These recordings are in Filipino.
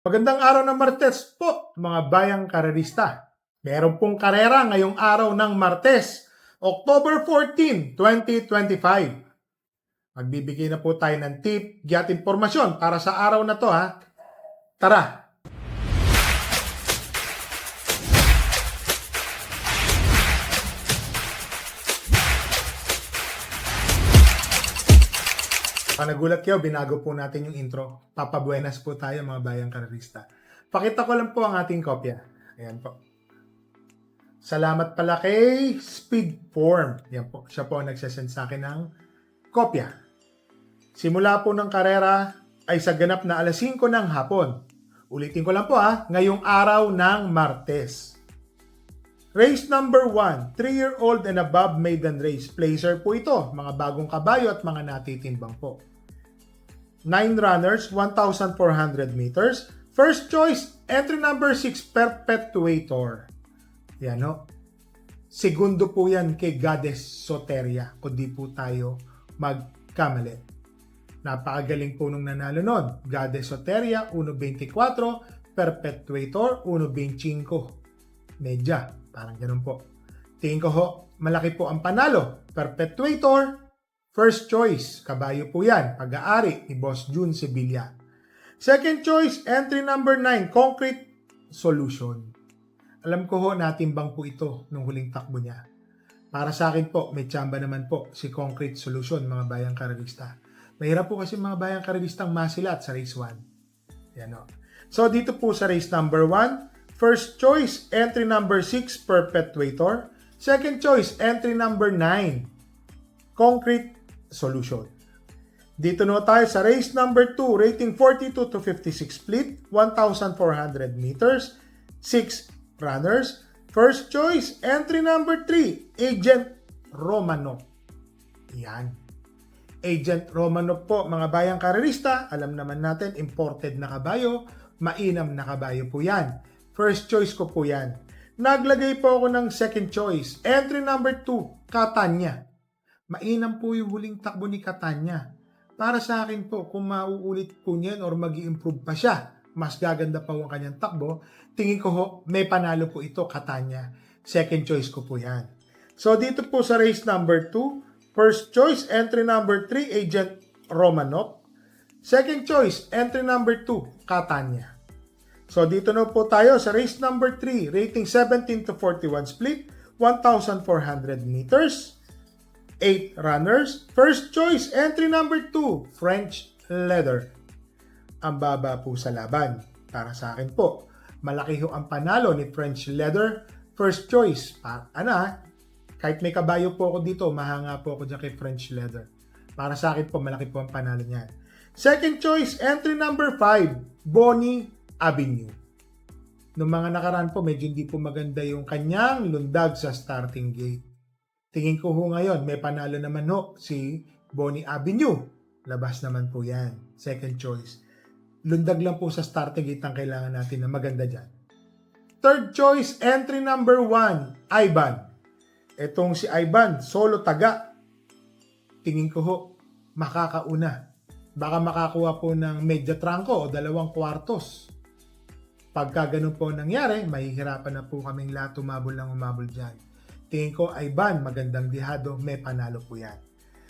Magandang araw ng Martes po, mga bayang karerista. Meron pong karera ngayong araw ng Martes, October 14, 2025. Magbibigay na po tayo ng tip at impormasyon para sa araw na to ha. Tara! Nagulat kayo, binago po natin yung intro. Papabuenas po tayo mga bayang karerista. Pakita ko lang po ang ating kopya. Ayan po. Salamat pala kay Speedform. Yan po. Siya po ang nagsasend sa akin ng kopya. Simula po ng karera ay sa ganap na alas 5 ng hapon. Ulitin ko lang po ha, ngayong araw ng Martes. Race number 1, 3-year-old and above maiden race. Placer po ito, mga bagong kabayo at mga natitimbang po. 9 runners, 1,400 meters. First choice, entry number 6, Perpetuator. Yan o. Segundo po yan kay Goddess Soteria, kung di po tayo magkamali. Napakagaling po nung nanalo nun. Goddess Soteria, 1.24. Perpetuator, 1.25. Medya. Parang ganun po. Tingin ko ho, malaki po ang panalo. Perpetuator, first choice. Kabayo po yan. Pag-aari ni Boss June Sevilla. Second choice, entry number 9, Concrete Solution. Alam ko ho, natimbang po ito nung huling takbo niya. Para sa akin po, may tsamba naman po si Concrete Solution, mga bayang karerista. Mahirap po kasi mga bayang kareristang masilat sa race 1. Yan o. So, dito po sa race number 1, first choice, entry number 6, Perpetuator. Second choice, entry number 9, Concrete Solution. Dito na tayo sa race number 2, rating 42 to 56 split, 1,400 meters, 6 runners. First choice, entry number 3, Agent Romanov. Yan. Agent Romanov po, mga bayang karerista, alam naman natin, imported na kabayo, mainam na kabayo po yan. First choice ko po yan. Naglagay po ako ng second choice. Entry number 2, Catania. Mainam po yung huling takbo ni Catania. Para sa akin po, kung mauulit po niyan or mag-i-improve pa siya, mas gaganda pa ang kanyang takbo, tingin ko ho, may panalo po ito, Catania. Second choice ko po yan. So dito po sa race number 2, first choice, entry number 3, Agent Romanov. Second choice, entry number 2, Catania. So dito na po tayo sa race number 3, rating 17 to 41 split, 1,400 meters, 8 runners. First choice, entry number 2, French Leather. Ang baba po sa laban. Para sa akin po, malaki ho ang panalo ni French Leather. First choice, kahit may kabayo po ako dito, mahanga po ako dyan kay French Leather. Para sa akin po, malaki po ang panalo niyan. Second choice, entry number 5, Bonnie Avenue. Noong mga nakaraan po, medyo hindi po maganda yung kanyang lundag sa starting gate. Tingin ko ho ngayon, may panalo naman ho si Bonnie Avenue. Labas naman po yan. Second choice. Lundag lang po sa starting gate ang kailangan natin na maganda dyan. Third choice, entry number 1, Ivan. Etong si Ivan, solo taga. Tingin ko ho, makakauna. Baka makakuha po ng medya trangko o 2 kwartos. Pagka ganun po nangyari, mahihirapan na po kaming lahat umabol dyan. Tingin ko, Ivan, magandang dihado, may panalo po yan.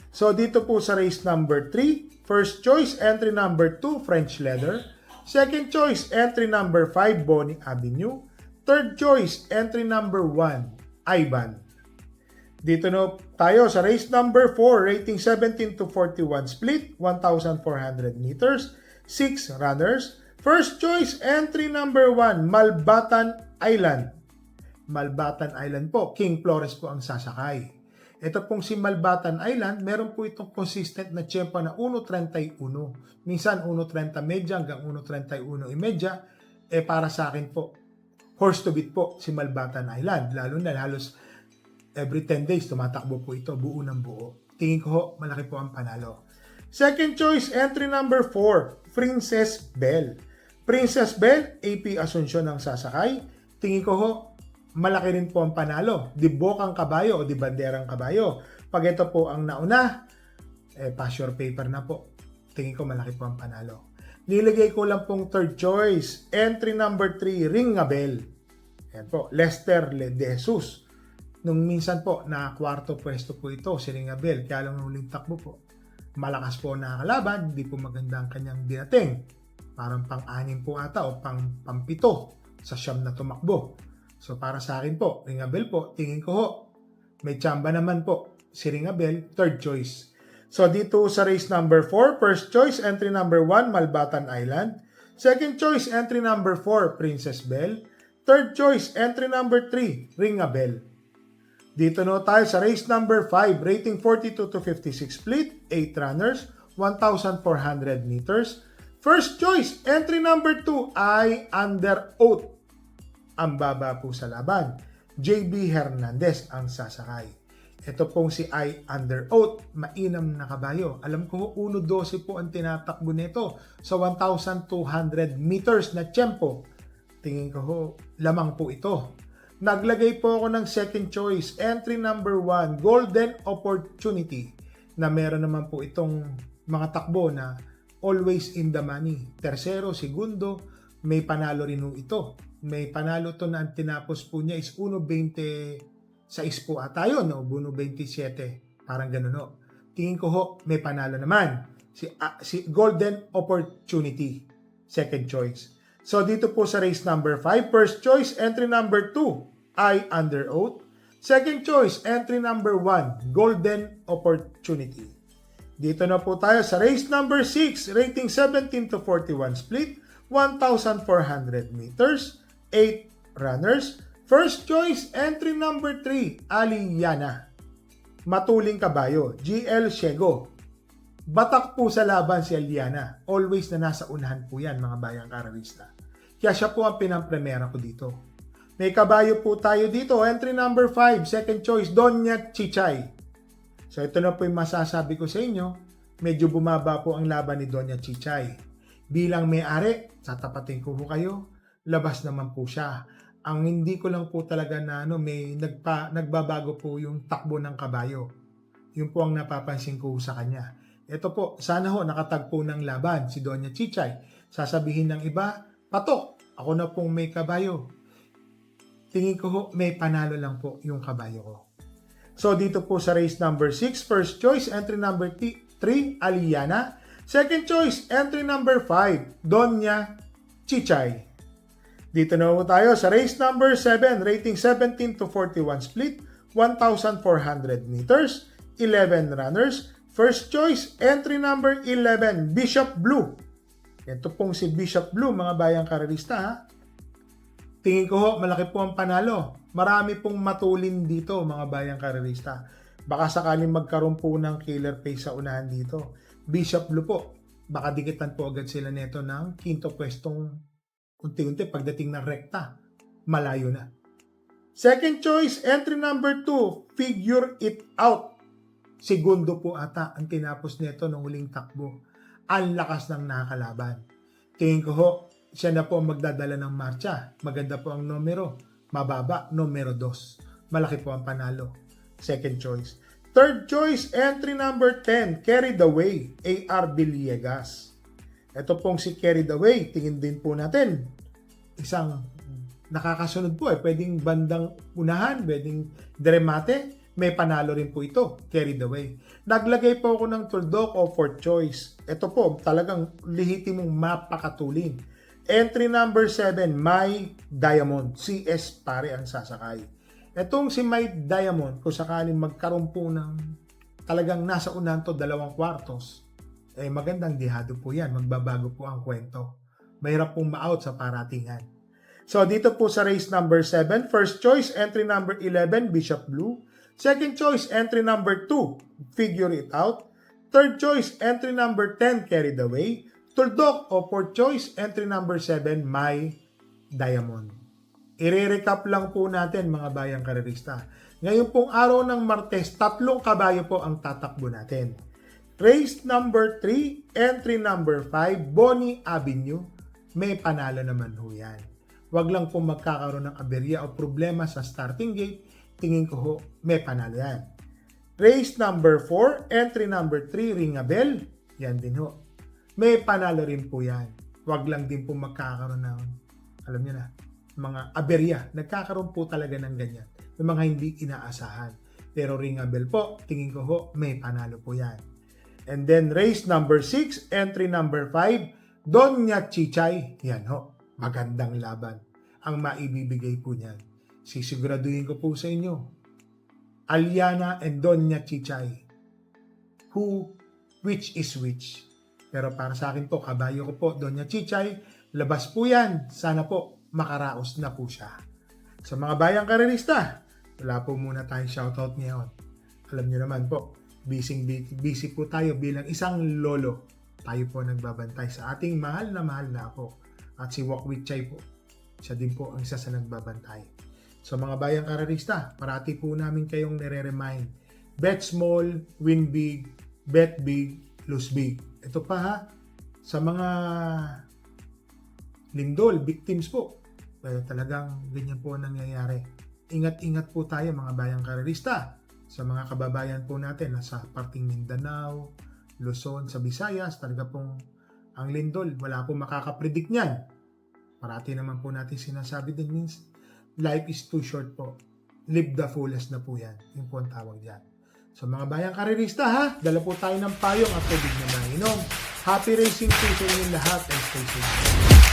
So, dito po sa race number 3, first choice, entry number 2, French Leather. Second choice, entry number 5, Bonnie Avenue. Third choice, entry number 1, Ivan. Dito na tayo sa race number 4, rating 17 to 41 split, 1,400 meters, 6 runners. First choice, entry number 1, Malbatan Island. Malbatan Island po, King Flores po ang sasakay. Ito pong si Malbatan Island, meron po itong consistent na tiyempo na 1.31. Minsan 1.30 medya hanggang 1.31 imedya. Para sa akin po, horse to beat po si Malbatan Island. Lalo na halos every 10 days tumatakbo po ito, buo ng buo. Tingin ko ho, malaki po ang panalo. Second choice, entry number 4, Princess Belle. Princess Belle, AP Asuncion ang sasakay. Tingin ko ho, malaki rin po ang panalo. Di bokang kabayo o di banderang kabayo. Pag ito po ang nauna, pass your paper na po. Tingin ko malaki po ang panalo. Nilagay ko lang pong third choice. Entry number 3, Ring a Bell. Ayan po, Lester De Jesus. Nung minsan po, na kwarto pwesto po ito, si Ring a Bell. Kaya lang huling takbo po, malakas po nakakalaban, hindi po maganda ang kanyang dinating. Parang pang-anim po ata o pang-pito sa siyam na tumakbo. So para sa akin po, Ring a Bell po, tingin ko ho, may tsamba naman po si Ring a Bell, third choice. So dito sa race number 4, first choice, entry number 1, Malbatan Island. Second choice, entry number 4, Princess Belle. Third choice, entry number 3, Ring a Bell. Dito no tayo sa race number 5, rating 42 to 56 split, 8 runners, 1,400 meters. First choice, entry number 2 ay Under Oath. Ang baba po sa laban. JB Hernandez ang sasakay. Ito pong si I Under Oath, mainam na kabayo. Alam ko 1.12 po ang tinatakbo nito sa 1,200 meters na tempo. Tingin ko ho, lamang po ito. Naglagay po ako ng second choice, entry number 1, Golden Opportunity, na meron naman po itong mga takbo na always in the money. Tercero, segundo, may panalo rin ho ito. May panalo to na tinapos po niya is 1.26 po ata yun, no? 1.27. Parang ganun, no? Tingin ko ho, may panalo naman. Si Golden Opportunity, second choice. So dito po sa race number 5, first choice, entry number 2, I Under Oath. Second choice, entry number 1, Golden Opportunity. Dito na po tayo sa race number 6, rating 17 to 41 split, 1,400 meters, 8 runners. First choice, entry number 3, Aliana. Matuling kabayo, GL Shego. Batak po sa laban si Aliana. Always na nasa unahan po yan, mga bayang karalista. Kaya siya po ang pinampremera ko dito. May kabayo po tayo dito, entry number 5, second choice, Doña Chichay. So ito na po yung masasabi ko sa inyo, medyo bumaba po ang laban ni Doña Chichay. Bilang may-ari, tatapatin ko po kayo, labas naman po siya. Ang hindi ko lang po talaga na may nagbabago po yung takbo ng kabayo. Yun po ang napapansin ko sa kanya. Ito po, sana ho nakatagpo ng laban si Doña Chichay. Sasabihin ng iba, patok, ako na pong may kabayo. Tingin ko ho, may panalo lang po yung kabayo ko. So dito po sa race number 6, first choice, entry number 3, Aliana. Second choice, entry number 5, Doña Chichay. Dito na po tayo sa race number 7, rating 17 to 41 split, 1,400 meters, 11 runners. First choice, entry number 11, Bishop Blue. Ito pong si Bishop Blue, mga bayang karalista, ha? Tingin ko ho, malaki po ang panalo. Marami pong matulin dito, mga bayang karalista. Baka sakaling magkaroon po ng killer pace sa unahan dito. Bishop Blue po, baka dikitan po agad sila neto ng quinto pwestong unti-unti pagdating ng rekta. Malayo na. Second choice, entry number 2, Figure It Out. Segundo po ata ang tinapos neto ng huling takbo. Ang lakas ng nakakalaban. Tingin ko ho, siya na po ang magdadala ng marcha. Maganda po ang numero. Mababa, numero 2. Malaki po ang panalo. Second choice. Third choice, entry number 10, Carried Away, A.R. Villegas. Ito pong si Carried Away, tingin din po natin. Isang nakakasunod po pwedeng bandang unahan, pwedeng dremate. May panalo rin po ito, Carried Away. Naglagay po ako ng tuldok o fourth choice. Ito po, talagang lihitimong mapakatulin. Entry number 7, My Diamond. CS pare ang sasakay. Itong si My Diamond, kung sakaling magkaroon po ng talagang nasa unahan to 2 kwartos, magandang dihado po yan. Magbabago po ang kwento. Mahirap pong ma-out sa paratingan. So dito po sa race number 7, first choice, entry number 11, Bishop Blue. Second choice, entry number 2, Figure It Out. Third choice, entry number 10, Carried Away. Tuldok o fourth choice, entry number 7, My Diamond. I-recap lang po natin, mga bayang karerista. Ngayon pong araw ng Martes, 3 kabayo po ang tatakbo natin. Race number 3, entry number 5, Bonnie Avenue. May panalo naman ho yan. Huwag lang po magkakaroon ng aberya o problema sa starting gate. Tingin ko ho, may panalo yan. Race number 4, entry number 3, Ring a Bell. Yan din ho. may panalo rin po yan. Huwag lang din po magkakaroon ng, alam niyo na, mga aberya. Nagkakaroon po talaga ng ganyan. May mga hindi inaasahan. Pero ring a bell po, tingin ko ho, may panalo po yan. And then race number 6, entry number 5, Doña Chichay. Yan ho, magandang laban ang maibibigay po niyan. Sisiguraduhin ko po sa inyo, Aliana and Doña Chichay. Which is which? Pero para sa akin po, kabayo ko po, Doña Chichay, labas po yan. Sana po, makaraos na po siya. Sa mga bayang karerista, wala po muna tayong shoutout ngayon. Alam niyo naman po, busy po tayo bilang isang lolo. Tayo po nagbabantay sa ating mahal na ako. At si Wakwit Chay po, siya din po ang isa sa nagbabantay. So mga bayang karerista, parati po namin kayong nire-remind. Bet small, win big, bet big, lose big. Ito pa ha, sa mga lindol, victims po. Pero talagang ganyan po nangyayari. Ingat-ingat po tayo mga bayang karerista. Sa mga kababayan po natin nasa parting Mindanao, Luzon, sa Visayas, talaga pong ang lindol, wala po makakapredict niyan. Parati naman po natin sinasabi din means life is too short po. Live the fullest na po yan. Yung po ang tawag dyan. So mga bayang karerista ha, dala po tayo ng payong at tubig na mainom. Happy racing to sa inyong lahat and stay safe.